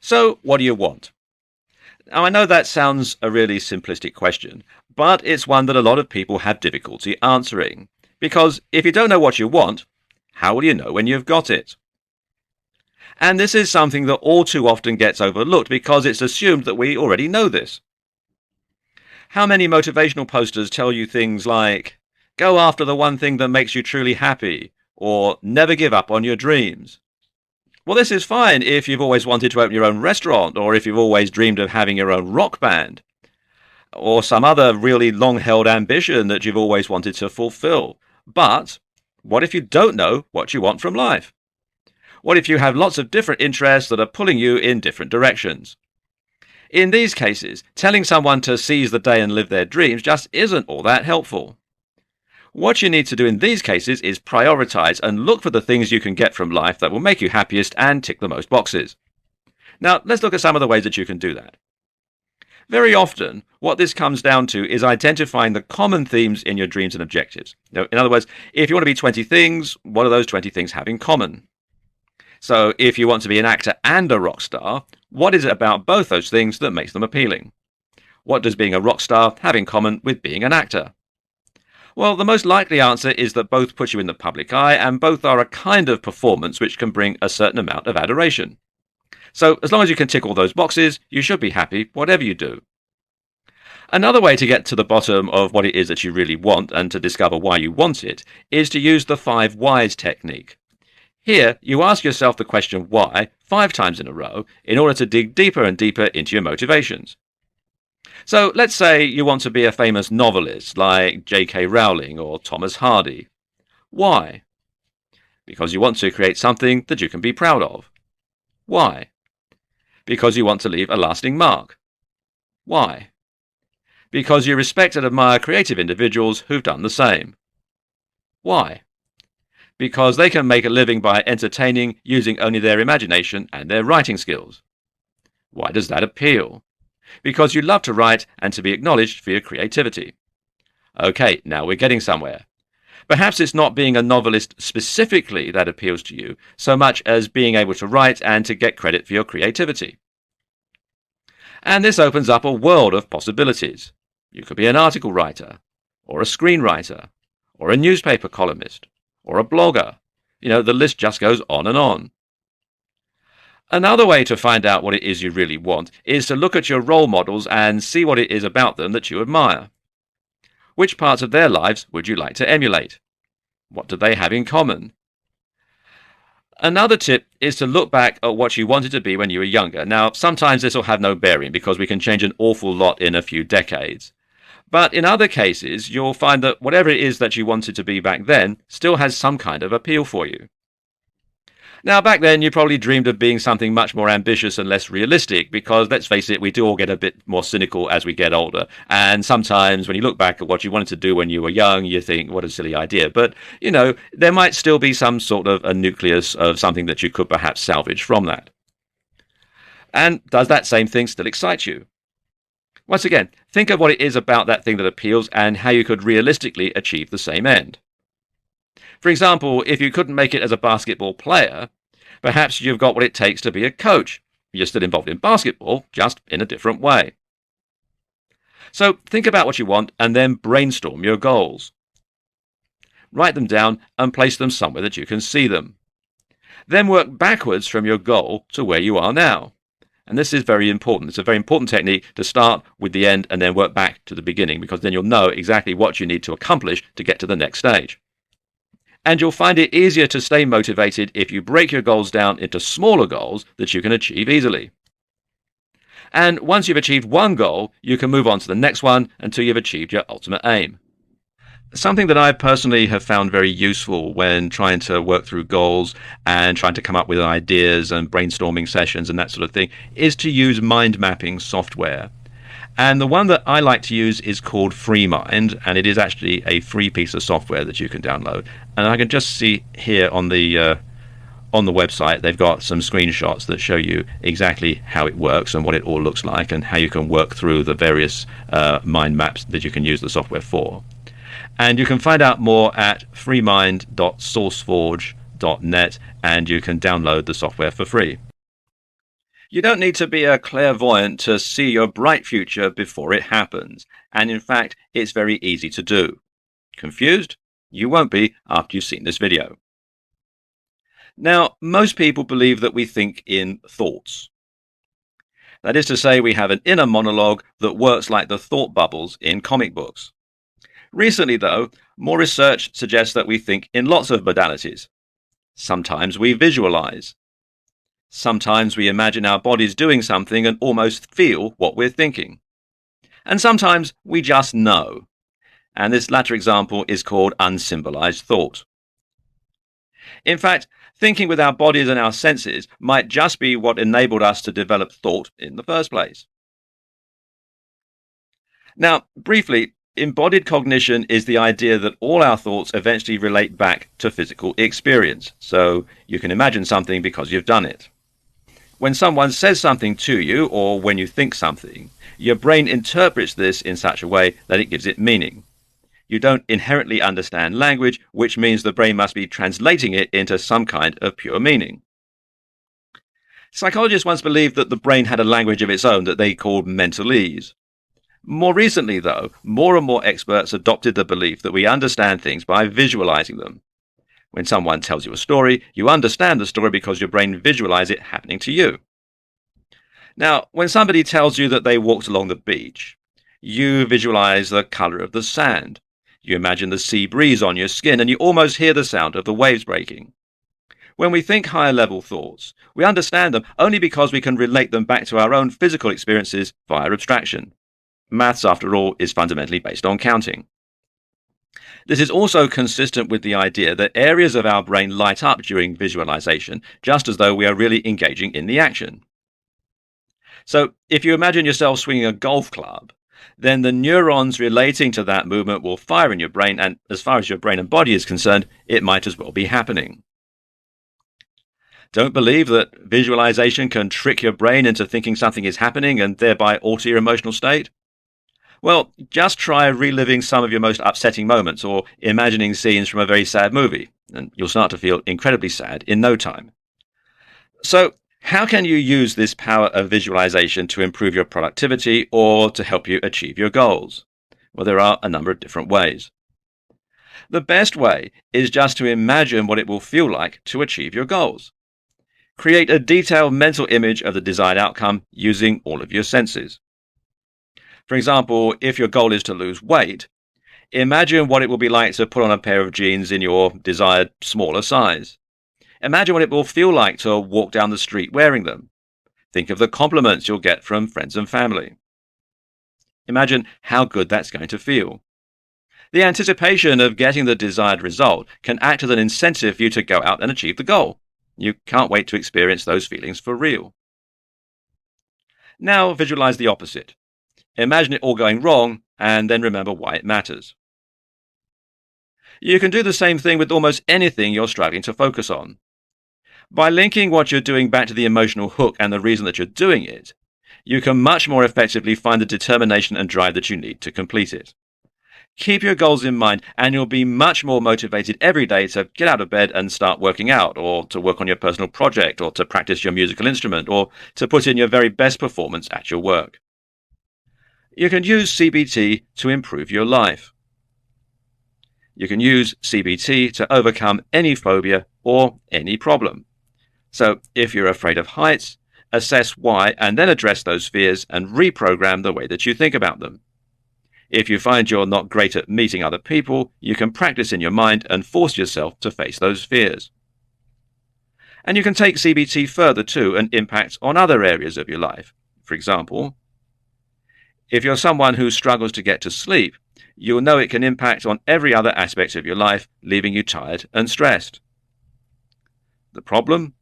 So, what do you want? Now, I know that sounds a really simplistic question, but it's one that a lot of people have difficulty answering. Because if you don't know what you want, how will you know when you've got it? And this is something that all too often gets overlooked because it's assumed that we already know this. How many motivational posters tell you things like, go after the one thing that makes you truly happy, or never give up on your dreams? Well, this is fine if you've always wanted to open your own restaurant, or if you've always dreamed of having your own rock band, or some other really long-held ambition that you've always wanted to fulfill. But what if you don't know what you want from life? What if you have lots of different interests that are pulling you in different directions? In these cases, telling someone to seize the day and live their dreams just isn't all that helpful. What you need to do in these cases is prioritize and look for the things you can get from life that will make you happiest and tick the most boxes. Now, let's look at some of the ways that you can do that. Very often, what this comes down to is identifying the common themes in your dreams and objectives. In other words, if you want to be 20 things, what do those 20 things have in common? So if you want to be an actor and a rock star, what is it about both those things that makes them appealing? What does being a rock star have in common with being an actor? Well, the most likely answer is that both put you in the public eye and both are a kind of performance which can bring a certain amount of adoration. So as long as you can tick all those boxes, you should be happy whatever you do. Another way to get to the bottom of what it is that you really want and to discover why you want it is to use the 5 whys technique. Here, you ask yourself the question why 5 times in a row in order to dig deeper and deeper into your motivations. So let's say you want to be a famous novelist like J.K. Rowling or Thomas Hardy. Why? Because you want to create something that you can be proud of. Why? Because you want to leave a lasting mark. Why? Because you respect and admire creative individuals who've done the same. Why? Because they can make a living by entertaining using only their imagination and their writing skills. Why does that appeal? Because you love to write and to be acknowledged for your creativity. Okay, now we're getting somewhere. Perhaps it's not being a novelist specifically that appeals to you, so much as being able to write and to get credit for your creativity. And this opens up a world of possibilities. You could be an article writer, or a screenwriter, or a newspaper columnist, or a blogger. The list just goes on and on. Another way to find out what it is you really want is to look at your role models and see what it is about them that you admire. Which parts of their lives would you like to emulate? What do they have in common? Another tip is to look back at what you wanted to be when you were younger. Now, sometimes this will have no bearing because we can change an awful lot in a few decades. But in other cases, you'll find that whatever it is that you wanted to be back then still has some kind of appeal for you. Now, back then, you probably dreamed of being something much more ambitious and less realistic because, let's face it, we do all get a bit more cynical as we get older. And sometimes when you look back at what you wanted to do when you were young, you think, what a silly idea. But, there might still be some sort of a nucleus of something that you could perhaps salvage from that. And does that same thing still excite you? Once again, think of what it is about that thing that appeals and how you could realistically achieve the same end. For example, if you couldn't make it as a basketball player, perhaps you've got what it takes to be a coach. You're still involved in basketball, just in a different way. So think about what you want and then brainstorm your goals. Write them down and place them somewhere that you can see them. Then work backwards from your goal to where you are now. And this is very important. It's a very important technique to start with the end and then work back to the beginning, because then you'll know exactly what you need to accomplish to get to the next stage. And you'll find it easier to stay motivated if you break your goals down into smaller goals that you can achieve easily. And once you've achieved one goal, you can move on to the next one until you've achieved your ultimate aim. Something that I personally have found very useful when trying to work through goals and trying to come up with ideas and brainstorming sessions and that sort of thing is to use mind mapping software. And the one that I like to use is called FreeMind, and it is actually a free piece of software that you can download. And I can just see here on the website, they've got some screenshots that show you exactly how it works and what it all looks like and how you can work through the various mind maps that you can use the software for. And you can find out more at freemind.sourceforge.net, and you can download the software for free. You don't need to be a clairvoyant to see your bright future before it happens, and in fact, it's very easy to do. Confused? You won't be after you've seen this video. Now, most people believe that we think in thoughts. That is to say, we have an inner monologue that works like the thought bubbles in comic books. Recently, though, more research suggests that we think in lots of modalities. Sometimes we visualize. Sometimes we imagine our bodies doing something and almost feel what we're thinking. And sometimes we just know. And this latter example is called unsymbolized thought. In fact, thinking with our bodies and our senses might just be what enabled us to develop thought in the first place. Now, briefly, embodied cognition is the idea that all our thoughts eventually relate back to physical experience. So you can imagine something because you've done it. When someone says something to you, or when you think something, your brain interprets this in such a way that it gives it meaning. You don't inherently understand language, which means the brain must be translating it into some kind of pure meaning. Psychologists once believed that the brain had a language of its own that they called mentalese. More recently, though, more and more experts adopted the belief that we understand things by visualizing them. When someone tells you a story, you understand the story because your brain visualizes it happening to you. Now, when somebody tells you that they walked along the beach, you visualize the color of the sand. You imagine the sea breeze on your skin, and you almost hear the sound of the waves breaking. When we think higher-level thoughts, we understand them only because we can relate them back to our own physical experiences via abstraction. Maths, after all, is fundamentally based on counting. This is also consistent with the idea that areas of our brain light up during visualization, just as though we are really engaging in the action. So, if you imagine yourself swinging a golf club, then the neurons relating to that movement will fire in your brain, and as far as your brain and body is concerned, it might as well be happening. Don't believe that visualization can trick your brain into thinking something is happening and thereby alter your emotional state? Well, just try reliving some of your most upsetting moments or imagining scenes from a very sad movie, and you'll start to feel incredibly sad in no time. So, how can you use this power of visualization to improve your productivity or to help you achieve your goals? Well, there are a number of different ways. The best way is just to imagine what it will feel like to achieve your goals. Create a detailed mental image of the desired outcome using all of your senses. For example, if your goal is to lose weight, imagine what it will be like to put on a pair of jeans in your desired smaller size. Imagine what it will feel like to walk down the street wearing them. Think of the compliments you'll get from friends and family. Imagine how good that's going to feel. The anticipation of getting the desired result can act as an incentive for you to go out and achieve the goal. You can't wait to experience those feelings for real. Now visualize the opposite. Imagine it all going wrong, and then remember why it matters. You can do the same thing with almost anything you're struggling to focus on. By linking what you're doing back to the emotional hook and the reason that you're doing it, you can much more effectively find the determination and drive that you need to complete it. Keep your goals in mind, and you'll be much more motivated every day to get out of bed and start working out, or to work on your personal project, or to practice your musical instrument, or to put in your very best performance at your work. You can use CBT to improve your life. You can use CBT to overcome any phobia or any problem. So if you're afraid of heights, assess why and then address those fears and reprogram the way that you think about them. If you find you're not great at meeting other people, you can practice in your mind and force yourself to face those fears. And you can take CBT further too and impact on other areas of your life. For example, if you're someone who struggles to get to sleep, you'll know it can impact on every other aspect of your life, leaving you tired and stressed. The problem?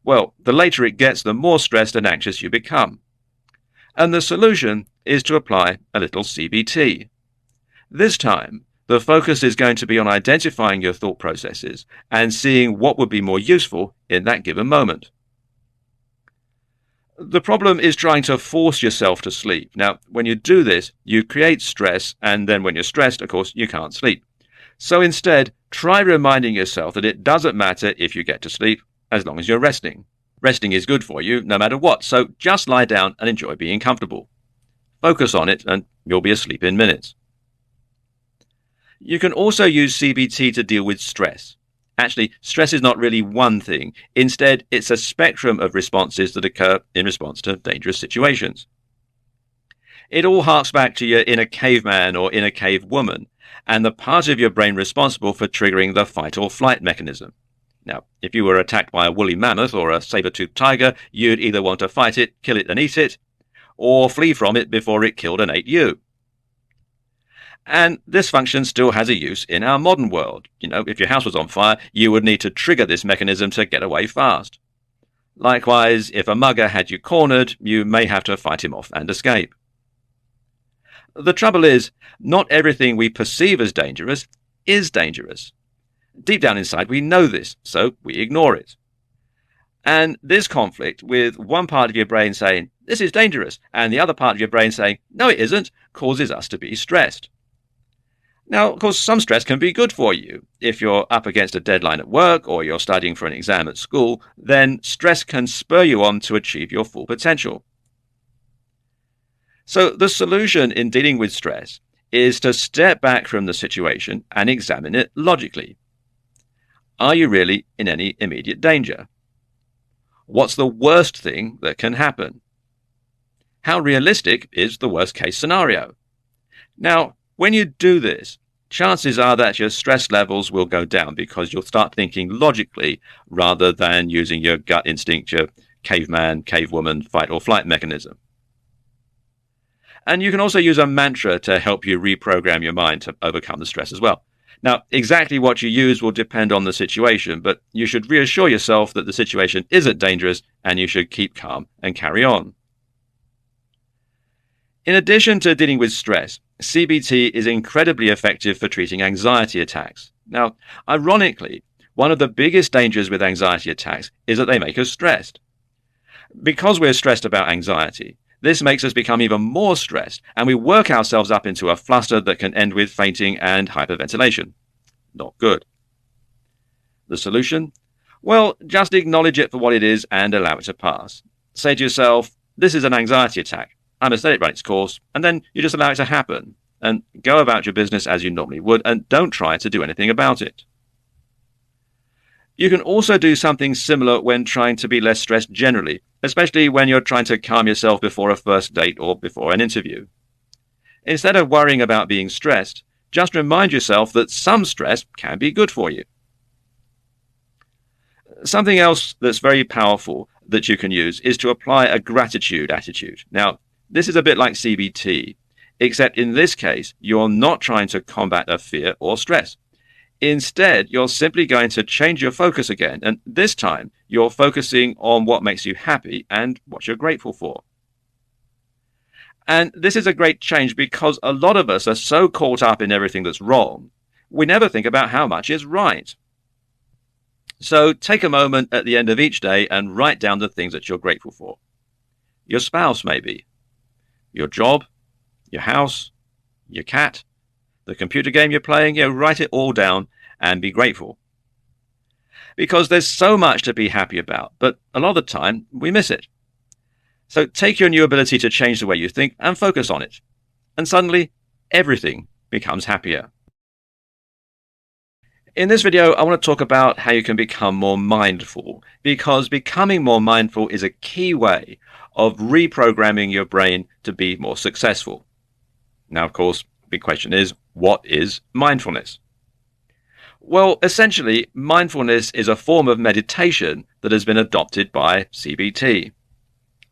Well, the later it gets, the more stressed and anxious you become. And the solution is to apply a little CBT. This time, the focus is going to be on identifying your thought processes and seeing what would be more useful in that given moment. The problem is trying to force yourself to sleep. Now, when you do this, you create stress, and then when you're stressed, of course, you can't sleep. So instead, try reminding yourself that it doesn't matter if you get to sleep, as long as you're resting. Resting is good for you no matter what, so just lie down and enjoy being comfortable. Focus on it and you'll be asleep in minutes. You can also use CBT to deal with stress. Actually, stress is not really one thing. Instead, it's a spectrum of responses that occur in response to dangerous situations. It all harks back to your inner caveman or inner cave woman, and the part of your brain responsible for triggering the fight or flight mechanism. Now, if you were attacked by a woolly mammoth or a saber-toothed tiger, you'd either want to fight it, kill it and eat it, or flee from it before it killed and ate you. And this function still has a use in our modern world. If your house was on fire, you would need to trigger this mechanism to get away fast. Likewise, if a mugger had you cornered, you may have to fight him off and escape. The trouble is, not everything we perceive as dangerous is dangerous. Deep down inside, we know this, so we ignore it. And this conflict with one part of your brain saying, this is dangerous, and the other part of your brain saying, no, it isn't, causes us to be stressed. Now, of course, some stress can be good for you. If you're up against a deadline at work or you're studying for an exam at school, then stress can spur you on to achieve your full potential. So the solution in dealing with stress is to step back from the situation and examine it logically. Are you really in any immediate danger? What's the worst thing that can happen? How realistic is the worst case scenario? Now, when you do this, chances are that your stress levels will go down because you'll start thinking logically rather than using your gut instinct, your caveman, cavewoman, fight or flight mechanism. And you can also use a mantra to help you reprogram your mind to overcome the stress as well. Now, exactly what you use will depend on the situation, but you should reassure yourself that the situation isn't dangerous and you should keep calm and carry on. In addition to dealing with stress, CBT is incredibly effective for treating anxiety attacks. Now, ironically, one of the biggest dangers with anxiety attacks is that they make us stressed. Because we're stressed about anxiety, this makes us become even more stressed, and we work ourselves up into a fluster that can end with fainting and hyperventilation. Not good. The solution? Well, just acknowledge it for what it is and allow it to pass. Say to yourself, this is an anxiety attack. I must let it run its course, and then you just allow it to happen, and go about your business as you normally would, and don't try to do anything about it. You can also do something similar when trying to be less stressed generally, especially when you're trying to calm yourself before a first date or before an interview. Instead of worrying about being stressed, just remind yourself that some stress can be good for you. Something else that's very powerful that you can use is to apply a gratitude attitude. Now, this is a bit like CBT, except in this case, you're not trying to combat a fear or stress. Instead, you're simply going to change your focus again, and this time you're focusing on what makes you happy and what you're grateful for. And this is a great change because a lot of us are so caught up in everything that's wrong, we never think about how much is right. So take a moment at the end of each day and write down the things that you're grateful for. Your spouse, maybe. Your job, your house, your cat, the computer game you're playing. Write it all down and be grateful. Because there's so much to be happy about, but a lot of the time we miss it. So take your new ability to change the way you think and focus on it. And suddenly, everything becomes happier. In this video, I want to talk about how you can become more mindful, because becoming more mindful is a key way of reprogramming your brain to be more successful. Now, of course, the big question is, what is mindfulness? Well, essentially, mindfulness is a form of meditation that has been adopted by CBT.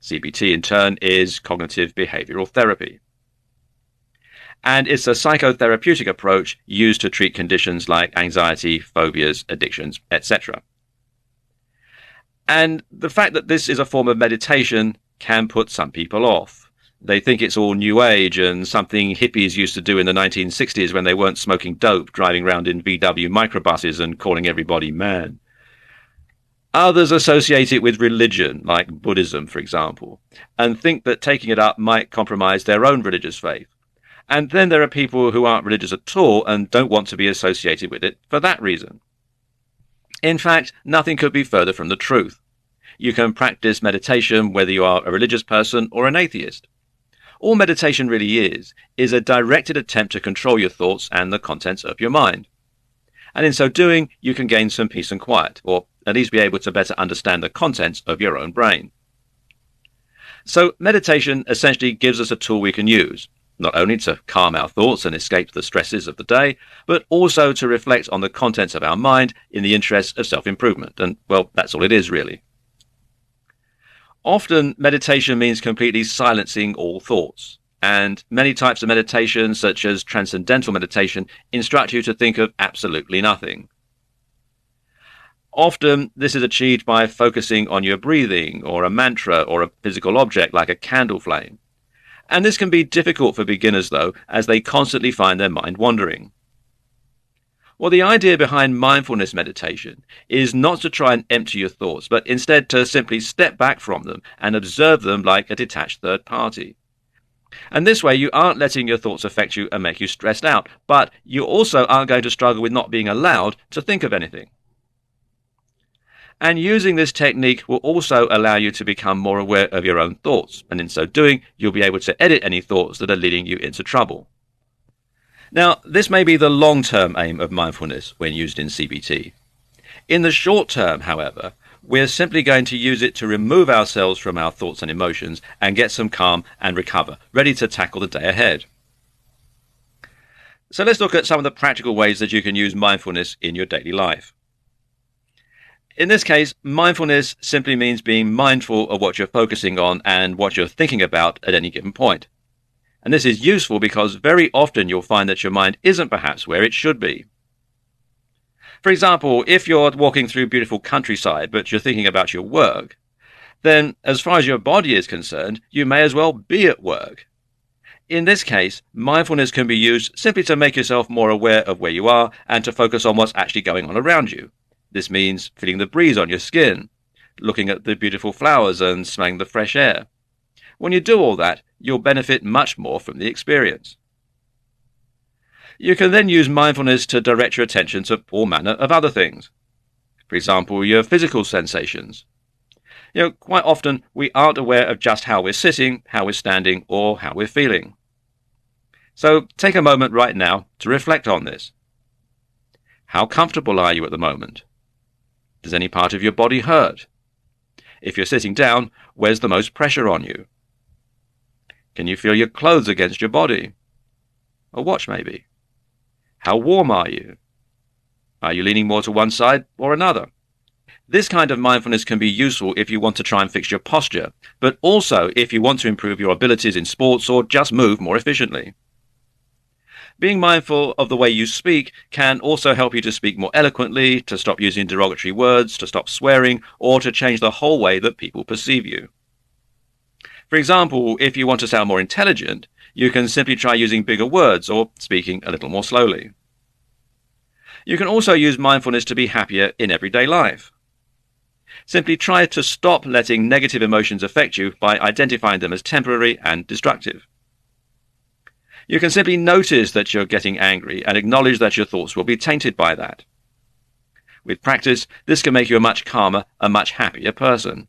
CBT, in turn, is cognitive behavioral therapy. And it's a psychotherapeutic approach used to treat conditions like anxiety, phobias, addictions, etc. And the fact that this is a form of meditation can put some people off. They think it's all new age and something hippies used to do in the 1960s when they weren't smoking dope, driving around in VW microbuses and calling everybody man. Others associate it with religion, like Buddhism, for example, and think that taking it up might compromise their own religious faith. And then there are people who aren't religious at all and don't want to be associated with it for that reason. In fact, nothing could be further from the truth. You can practice meditation whether you are a religious person or an atheist. All meditation really is a directed attempt to control your thoughts and the contents of your mind. And in so doing, you can gain some peace and quiet, or at least be able to better understand the contents of your own brain. So meditation essentially gives us a tool we can use, not only to calm our thoughts and escape the stresses of the day, but also to reflect on the contents of our mind in the interest of self-improvement. And, well, that's all it is, really. Often, meditation means completely silencing all thoughts. And many types of meditation, such as transcendental meditation, instruct you to think of absolutely nothing. Often, this is achieved by focusing on your breathing, or a mantra, or a physical object like a candle flame. And this can be difficult for beginners, though, as they constantly find their mind wandering. Well, the idea behind mindfulness meditation is not to try and empty your thoughts, but instead to simply step back from them and observe them like a detached third party. And this way, you aren't letting your thoughts affect you and make you stressed out, but you also aren't going to struggle with not being allowed to think of anything. And using this technique will also allow you to become more aware of your own thoughts, and in so doing, you'll be able to edit any thoughts that are leading you into trouble. Now, this may be the long-term aim of mindfulness when used in CBT. In the short term, however, we're simply going to use it to remove ourselves from our thoughts and emotions and get some calm and recover, ready to tackle the day ahead. So let's look at some of the practical ways that you can use mindfulness in your daily life. In this case, mindfulness simply means being mindful of what you're focusing on and what you're thinking about at any given point. And this is useful because very often you'll find that your mind isn't perhaps where it should be. For example, if you're walking through beautiful countryside but you're thinking about your work, then as far as your body is concerned, you may as well be at work. In this case, mindfulness can be used simply to make yourself more aware of where you are and to focus on what's actually going on around you. This means feeling the breeze on your skin, looking at the beautiful flowers and smelling the fresh air. When you do all that, you'll benefit much more from the experience. You can then use mindfulness to direct your attention to all manner of other things. For example, your physical sensations. Quite often we aren't aware of just how we're sitting, how we're standing, or how we're feeling. So take a moment right now to reflect on this. How comfortable are you at the moment? Does any part of your body hurt? If you're sitting down, where's the most pressure on you? Can you feel your clothes against your body? A watch, maybe. How warm are you? Are you leaning more to one side or another? This kind of mindfulness can be useful if you want to try and fix your posture, but also if you want to improve your abilities in sports or just move more efficiently. Being mindful of the way you speak can also help you to speak more eloquently, to stop using derogatory words, to stop swearing, or to change the whole way that people perceive you. For example, if you want to sound more intelligent, you can simply try using bigger words or speaking a little more slowly. You can also use mindfulness to be happier in everyday life. Simply try to stop letting negative emotions affect you by identifying them as temporary and destructive. You can simply notice that you're getting angry and acknowledge that your thoughts will be tainted by that. With practice, this can make you a much calmer, a much happier person.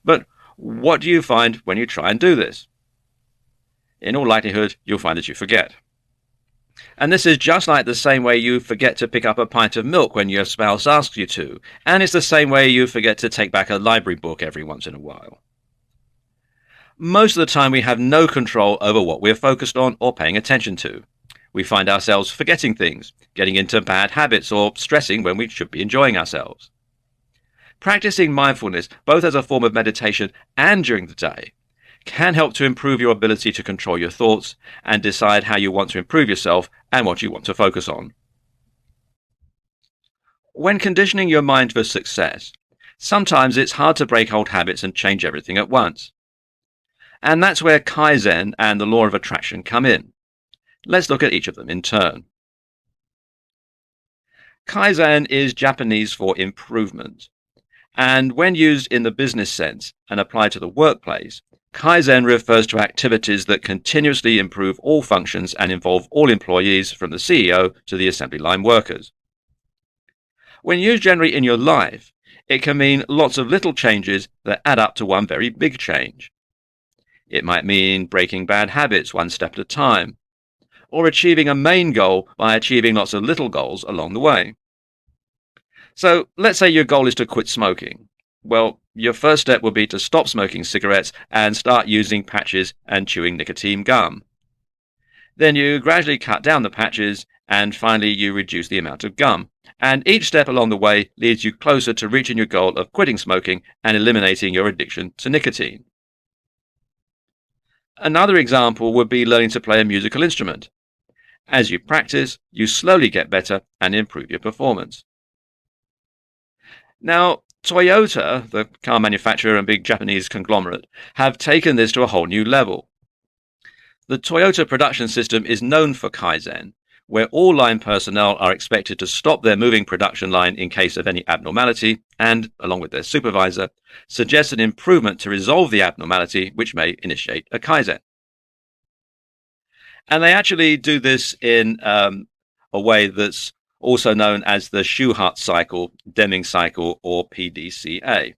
But what do you find when you try and do this? In all likelihood, you'll find that you forget. And this is just like the same way you forget to pick up a pint of milk when your spouse asks you to, and it's the same way you forget to take back a library book every once in a while. Most of the time we have no control over what we're focused on or paying attention to. We find ourselves forgetting things, getting into bad habits, or stressing when we should be enjoying ourselves. Practicing mindfulness, both as a form of meditation and during the day, can help to improve your ability to control your thoughts and decide how you want to improve yourself and what you want to focus on. When conditioning your mind for success, sometimes it's hard to break old habits and change everything at once. And that's where kaizen and the law of attraction come in. Let's look at each of them in turn. Kaizen is Japanese for improvement. And when used in the business sense and applied to the workplace, Kaizen refers to activities that continuously improve all functions and involve all employees from the CEO to the assembly line workers. When used generally in your life, It can mean lots of little changes that add up to one very big change. It might mean breaking bad habits one step at a time, or achieving a main goal by achieving lots of little goals along the way. So let's say your goal is to quit smoking. Well, your first step will be to stop smoking cigarettes and start using patches and chewing nicotine gum. Then you gradually cut down the patches, and finally you reduce the amount of gum. And each step along the way leads you closer to reaching your goal of quitting smoking and eliminating your addiction to nicotine. Another example would be learning to play a musical instrument. As you practice, you slowly get better and improve your performance. Now, Toyota, the car manufacturer and big Japanese conglomerate, have taken this to a whole new level. The Toyota production system is known for Kaizen, where all line personnel are expected to stop their moving production line in case of any abnormality and, along with their supervisor, suggest an improvement to resolve the abnormality, which may initiate a Kaizen. And they actually do this in a way that's also known as the Schuhart cycle, Deming cycle, or PDCA.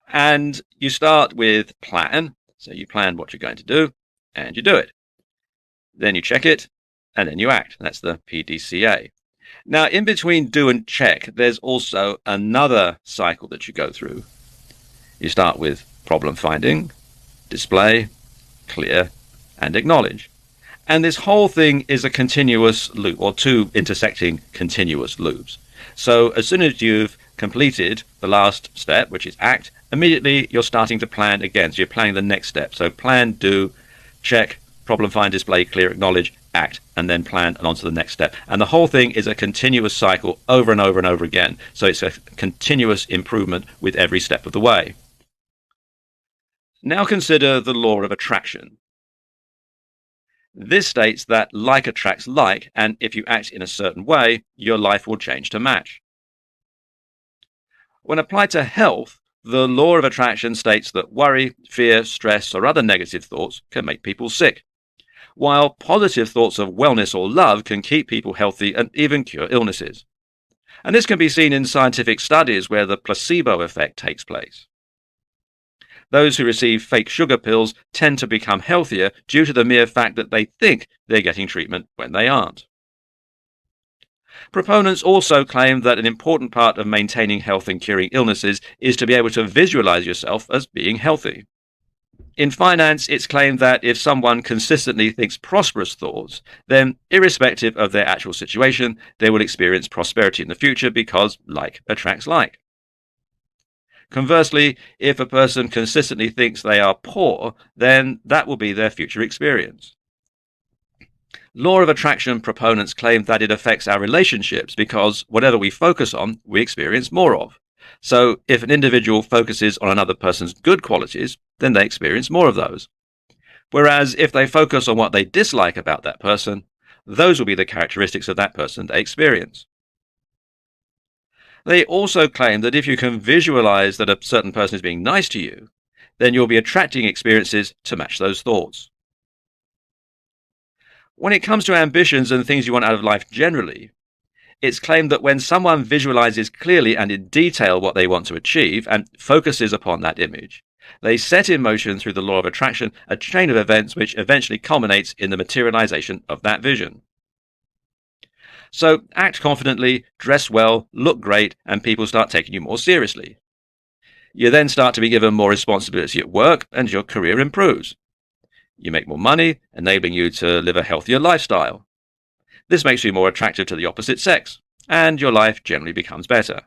And you start with plan. So you plan what you're going to do, and you do it. Then you check it, and then you act. That's the PDCA. Now, in between do and check, there's also another cycle that you go through. You start with problem finding, display, clear, and acknowledge. And this whole thing is a continuous loop, or two intersecting continuous loops. So as soon as you've completed the last step, which is act, immediately you're starting to plan again. So you're planning the next step. So plan, do, check, problem find, display, clear, acknowledge, act, and then plan and on to the next step. And the whole thing is a continuous cycle over and over and over again. So it's a continuous improvement with every step of the way. Now consider the law of attraction. This states that like attracts like, and if you act in a certain way, your life will change to match. When applied to health, the law of attraction states that worry, fear, stress, or other negative thoughts can make people sick, while positive thoughts of wellness or love can keep people healthy and even cure illnesses. And this can be seen in scientific studies where the placebo effect takes place. Those who receive fake sugar pills tend to become healthier due to the mere fact that they think they're getting treatment when they aren't. Proponents also claim that an important part of maintaining health and curing illnesses is to be able to visualize yourself as being healthy. In finance, it's claimed that if someone consistently thinks prosperous thoughts, then irrespective of their actual situation, they will experience prosperity in the future because like attracts like. Conversely, if a person consistently thinks they are poor, then that will be their future experience. Law of attraction proponents claim that it affects our relationships because whatever we focus on, we experience more of. So if an individual focuses on another person's good qualities, then they experience more of those. Whereas if they focus on what they dislike about that person, those will be the characteristics of that person they experience. They also claim that if you can visualize that a certain person is being nice to you, then you'll be attracting experiences to match those thoughts. When it comes to ambitions and things you want out of life generally, it's claimed that when someone visualizes clearly and in detail what they want to achieve and focuses upon that image, they set in motion through the law of attraction a chain of events which eventually culminates in the materialization of that vision. So act confidently, dress well, look great, and people start taking you more seriously. You then start to be given more responsibility at work, and your career improves. You make more money, enabling you to live a healthier lifestyle. This makes you more attractive to the opposite sex, and your life generally becomes better.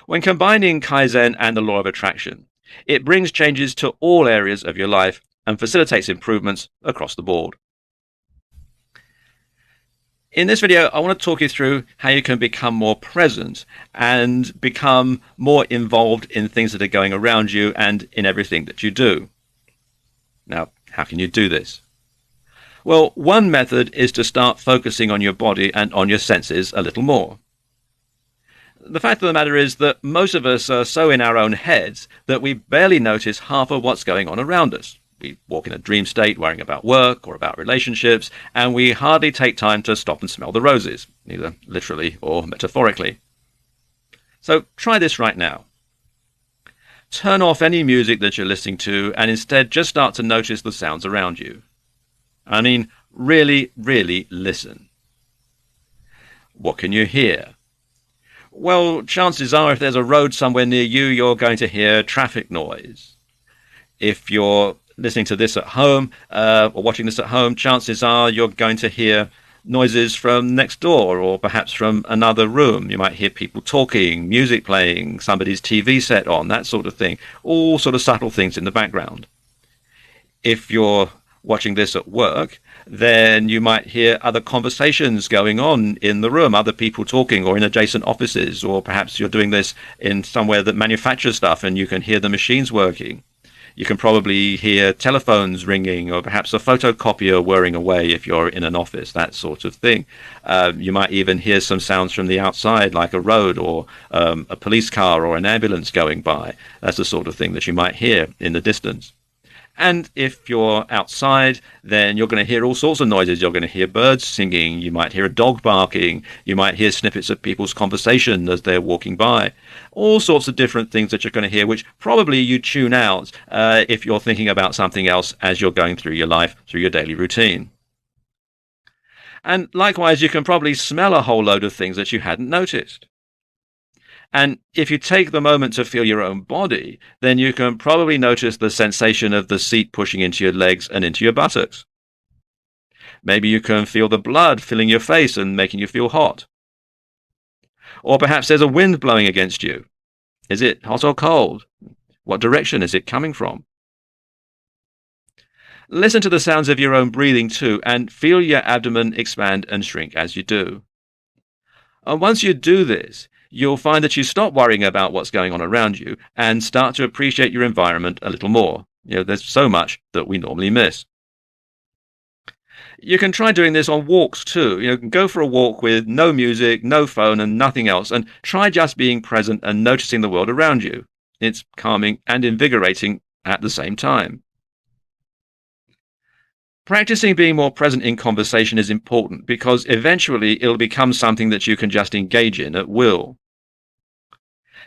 When combining Kaizen and the law of attraction, it brings changes to all areas of your life and facilitates improvements across the board. In this video, I want to talk you through how you can become more present and become more involved in things that are going around you and in everything that you do. Now, how can you do this? Well, one method is to start focusing on your body and on your senses a little more. The fact of the matter is that most of us are so in our own heads that we barely notice half of what's going on around us. We walk in a dream state worrying about work or about relationships, and we hardly take time to stop and smell the roses, either literally or metaphorically. So try this right now. Turn off any music that you're listening to and instead just start to notice the sounds around you. I mean, really, really listen. What can you hear? Well, chances are if there's a road somewhere near you, you're going to hear traffic noise. If you're listening to this at home or watching this at home, chances are you're going to hear noises from next door or perhaps from another room. You might hear people talking, music playing, somebody's TV set on, that sort of thing. All sort of subtle things in the background. If you're watching this at work, then you might hear other conversations going on in the room, other people talking or in adjacent offices, or perhaps you're doing this in somewhere that manufactures stuff and you can hear the machines working. You can probably hear telephones ringing or perhaps a photocopier whirring away if you're in an office, that sort of thing. You might even hear some sounds from the outside, like a road or a police car or an ambulance going by. That's the sort of thing that you might hear in the distance. And if you're outside, then you're going to hear all sorts of noises. You're going to hear birds singing. You might hear a dog barking. You might hear snippets of people's conversation as they're walking by. All sorts of different things that you're going to hear, which probably you tune out if you're thinking about something else as you're going through your life, through your daily routine. And likewise, you can probably smell a whole load of things that you hadn't noticed. And if you take the moment to feel your own body, then you can probably notice the sensation of the seat pushing into your legs and into your buttocks. Maybe you can feel the blood filling your face and making you feel hot. Or perhaps there's a wind blowing against you. Is it hot or cold? What direction is it coming from? Listen to the sounds of your own breathing too, and feel your abdomen expand and shrink as you do. And once you do this, you'll find that you stop worrying about what's going on around you and start to appreciate your environment a little more. There's so much that we normally miss. You can try doing this on walks too. Go for a walk with no music, no phone, and nothing else, and try just being present and noticing the world around you. It's calming and invigorating at the same time. Practicing being more present in conversation is important because eventually it'll become something that you can just engage in at will.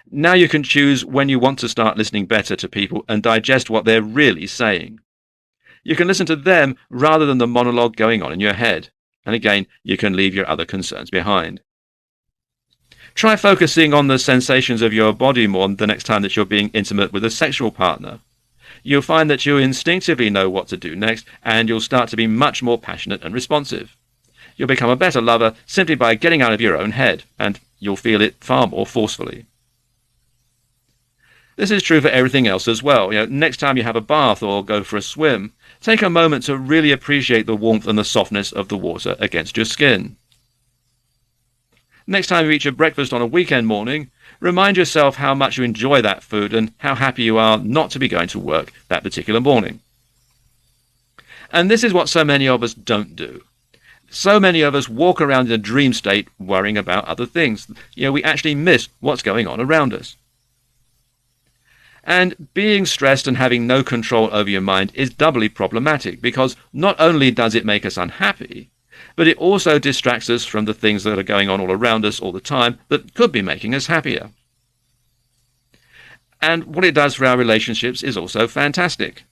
Now you can choose when you want to start listening better to people and digest what they're really saying. You can listen to them rather than the monologue going on in your head. And again, you can leave your other concerns behind. Try focusing on the sensations of your body more the next time that you're being intimate with a sexual partner. You'll find that you instinctively know what to do next, and you'll start to be much more passionate and responsive. You'll become a better lover simply by getting out of your own head, and you'll feel it far more forcefully. This is true for everything else as well. Next time you have a bath or go for a swim, take a moment to really appreciate the warmth and the softness of the water against your skin. Next time you eat your breakfast on a weekend morning, remind yourself how much you enjoy that food and how happy you are not to be going to work that particular morning. And this is what so many of us don't do. So many of us walk around in a dream state worrying about other things. We actually miss what's going on around us. And being stressed and having no control over your mind is doubly problematic because not only does it make us unhappy, but it also distracts us from the things that are going on all around us all the time that could be making us happier. And what it does for our relationships is also fantastic.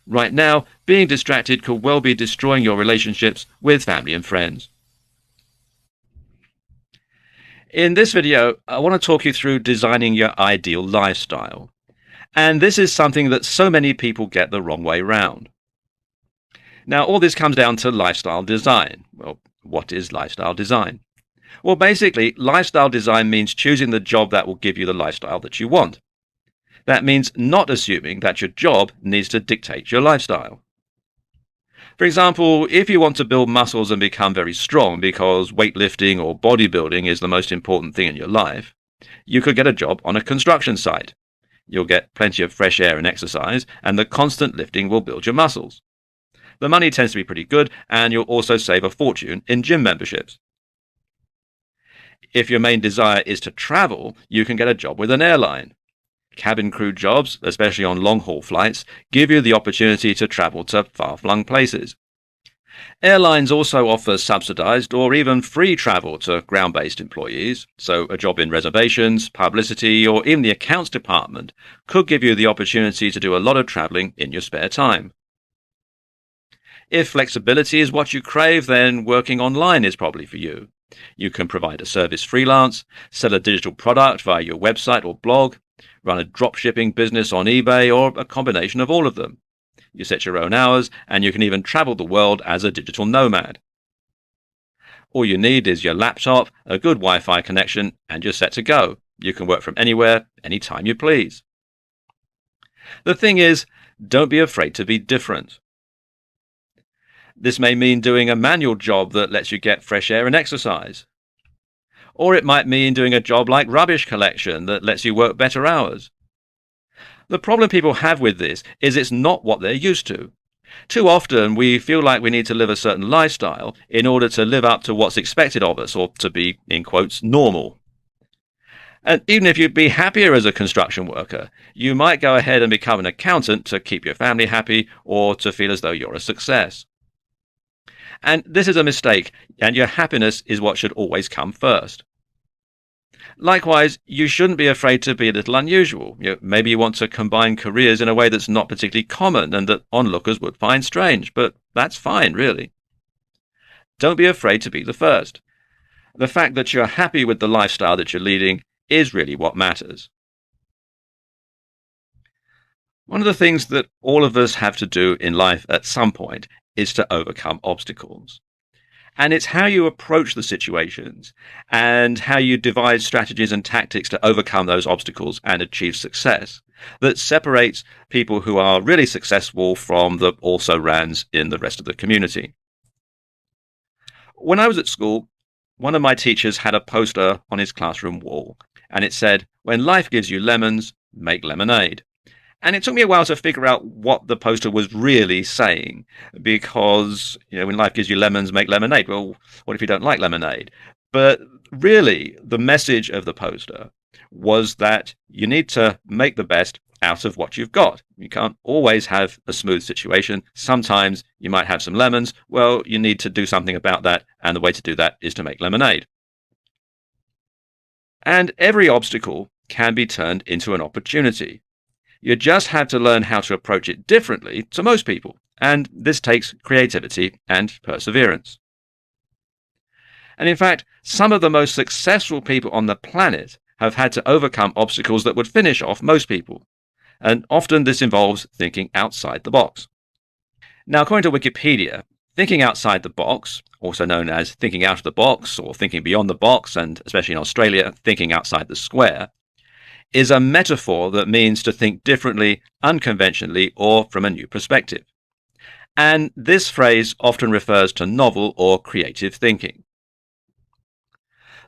Right now, being distracted could well be destroying your relationships with family and friends. In this video, I want to talk you through designing your ideal lifestyle. And this is something that so many people get the wrong way round. Now, all this comes down to lifestyle design. Well, what is lifestyle design? Well, basically, lifestyle design means choosing the job that will give you the lifestyle that you want. That means not assuming that your job needs to dictate your lifestyle. For example, if you want to build muscles and become very strong because weightlifting or bodybuilding is the most important thing in your life, you could get a job on a construction site. You'll get plenty of fresh air and exercise, and the constant lifting will build your muscles. The money tends to be pretty good, and you'll also save a fortune in gym memberships. If your main desire is to travel, you can get a job with an airline. Cabin crew jobs, especially on long-haul flights, give you the opportunity to travel to far-flung places. Airlines also offer subsidized or even free travel to ground-based employees, so a job in reservations, publicity, or even the accounts department could give you the opportunity to do a lot of traveling in your spare time. If flexibility is what you crave, then working online is probably for you. You can provide a service freelance, sell a digital product via your website or blog, run a dropshipping business on eBay, or a combination of all of them. You set your own hours, and you can even travel the world as a digital nomad. All you need is your laptop, a good Wi-Fi connection, and you're set to go. You can work from anywhere, anytime you please. The thing is, don't be afraid to be different. This may mean doing a manual job that lets you get fresh air and exercise. Or it might mean doing a job like rubbish collection that lets you work better hours. The problem people have with this is it's not what they're used to. Too often we feel like we need to live a certain lifestyle in order to live up to what's expected of us, or to be, in quotes, normal. And even if you'd be happier as a construction worker, you might go ahead and become an accountant to keep your family happy or to feel as though you're a success. And this is a mistake, and your happiness is what should always come first. Likewise, you shouldn't be afraid to be a little unusual. Maybe you want to combine careers in a way that's not particularly common and that onlookers would find strange, but that's fine, really. Don't be afraid to be the first. The fact that you're happy with the lifestyle that you're leading is really what matters. One of the things that all of us have to do in life at some point is to overcome obstacles. And it's how you approach the situations and how you devise strategies and tactics to overcome those obstacles and achieve success that separates people who are really successful from the also-rans in the rest of the community. When I was at school, one of my teachers had a poster on his classroom wall, and it said, "When life gives you lemons, make lemonade." And it took me a while to figure out what the poster was really saying, because, when life gives you lemons, make lemonade. Well, what if you don't like lemonade? But really, the message of the poster was that you need to make the best out of what you've got. You can't always have a smooth situation. Sometimes you might have some lemons. Well, you need to do something about that, and the way to do that is to make lemonade. And every obstacle can be turned into an opportunity. You just have to learn how to approach it differently to most people, and this takes creativity and perseverance. And in fact, some of the most successful people on the planet have had to overcome obstacles that would finish off most people, and often this involves thinking outside the box. Now, according to Wikipedia, thinking outside the box, also known as thinking out of the box or thinking beyond the box, and especially in Australia, thinking outside the square, is a metaphor that means to think differently, unconventionally, or from a new perspective. And this phrase often refers to novel or creative thinking.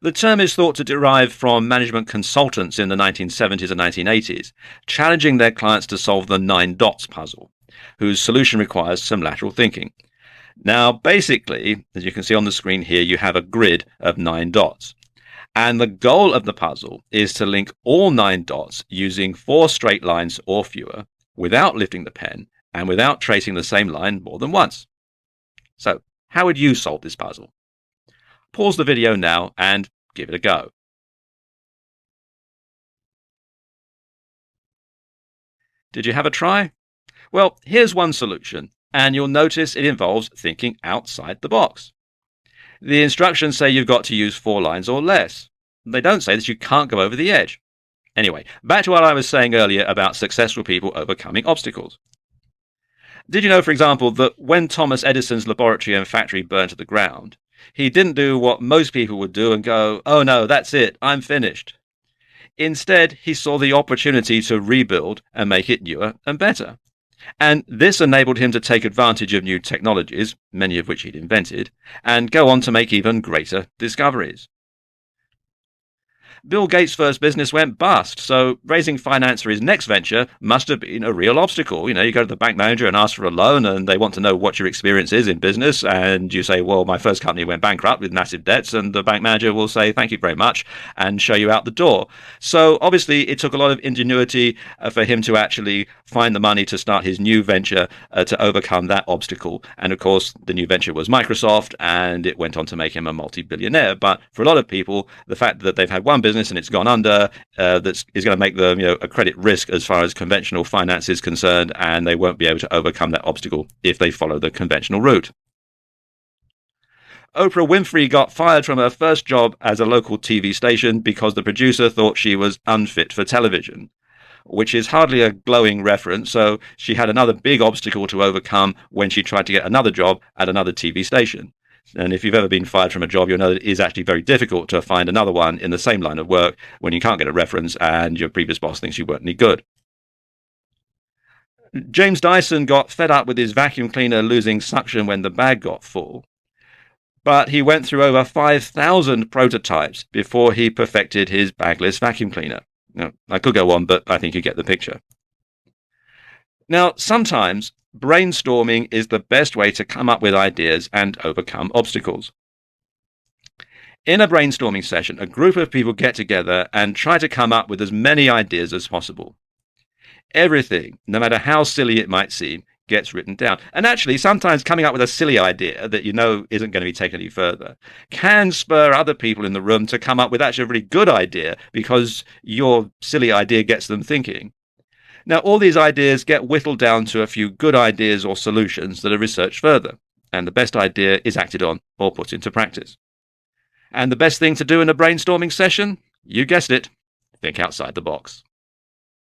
The term is thought to derive from management consultants in the 1970s and 1980s, challenging their clients to solve the 9 dots puzzle, whose solution requires some lateral thinking. Now, basically, as you can see on the screen here, you have a grid of 9 dots. And the goal of the puzzle is to link all 9 dots using 4 straight lines or fewer, without lifting the pen and without tracing the same line more than once. So, how would you solve this puzzle? Pause the video now and give it a go. Did you have a try? Well, here's one solution, and you'll notice it involves thinking outside the box. The instructions say you've got to use 4 lines or less. They don't say that you can't go over the edge. Anyway, back to what I was saying earlier about successful people overcoming obstacles. Did you know, for example, that when Thomas Edison's laboratory and factory burned to the ground, he didn't do what most people would do and go, "Oh no, that's it, I'm finished." Instead, he saw the opportunity to rebuild and make it newer and better. And this enabled him to take advantage of new technologies, many of which he'd invented, and go on to make even greater discoveries. Bill Gates' first business went bust, so raising finance for his next venture must have been a real obstacle. You go to the bank manager and ask for a loan, and they want to know what your experience is in business, and you say, well, my first company went bankrupt with massive debts, and the bank manager will say, thank you very much, and show you out the door. So obviously it took a lot of ingenuity for him to actually find the money to start his new venture to overcome that obstacle. And of course, the new venture was Microsoft, and it went on to make him a multi-billionaire. But for a lot of people, the fact that they've had one business and it's gone under, that is going to make them a credit risk as far as conventional finance is concerned, and they won't be able to overcome that obstacle if they follow the conventional route. Oprah Winfrey got fired from her first job as a local TV station because the producer thought she was unfit for television, which is hardly a glowing reference. So she had another big obstacle to overcome when she tried to get another job at another TV station. And if you've ever been fired from a job, you'll know that it is actually very difficult to find another one in the same line of work when you can't get a reference and your previous boss thinks you weren't any good. James Dyson got fed up with his vacuum cleaner losing suction when the bag got full, but he went through over 5,000 prototypes before he perfected his bagless vacuum cleaner. Now, I could go on, but I think you get the picture. Now, sometimes brainstorming is the best way to come up with ideas and overcome obstacles. In a brainstorming session, a group of people get together and try to come up with as many ideas as possible. Everything, no matter how silly it might seem, gets written down. And actually, sometimes coming up with a silly idea that isn't going to be taken any further can spur other people in the room to come up with actually a really good idea because your silly idea gets them thinking. Now, all these ideas get whittled down to a few good ideas or solutions that are researched further, and the best idea is acted on or put into practice. And the best thing to do in a brainstorming session? You guessed it, think outside the box.